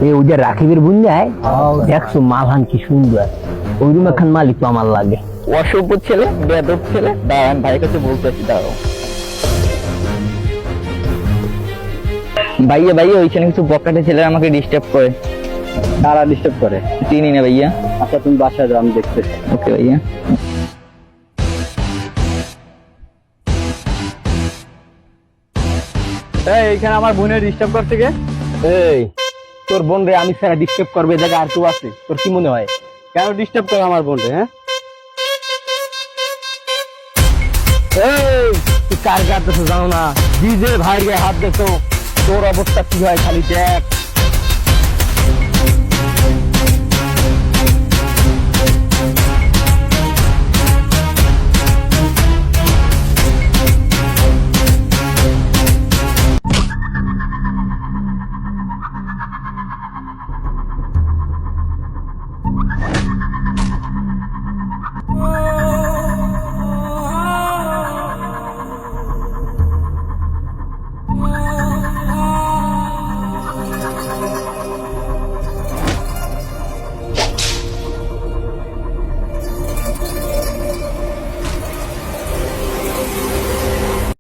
এই ওই যে রাকিবের বোন যায় দেখছো মালহান কি সুন্দর, ওই রুম খান মালিক তো আমার লাগে। অসভ্য ছেলে, বেয়াদব ছেলে। দাঁড়ান, ভাইয়ের কাছে বলতেছি, দাঁড়াও। ভাইয়া ভাইয়া, ওইখানে কিছু বকাটে ছেলে আমাকে ডিস্টার্ব করে। তারা ডিস্টার্ব করে? চিনি না ভাইয়া। আচ্ছা তুমি বাসায় যাও, আমি দেখতেছি। ওকে ভাইয়া। এইখানে আমার বোনের ডিস্টার্ব করছে কে? এই তোর বোন রে আমি সারা ডিস্টার্ব করবে, জায়গা আর কেউ আছে? তোর কি মনে হয়? কেন ডিস্টার্ব করে আমার বোন রে? হ্যাঁ, এই তুই কার গায়ে জানো না? ডিজে ভাইয়ের গায়ে হাত দেখো, তোর অবস্থা কি হয় খালি দেখ।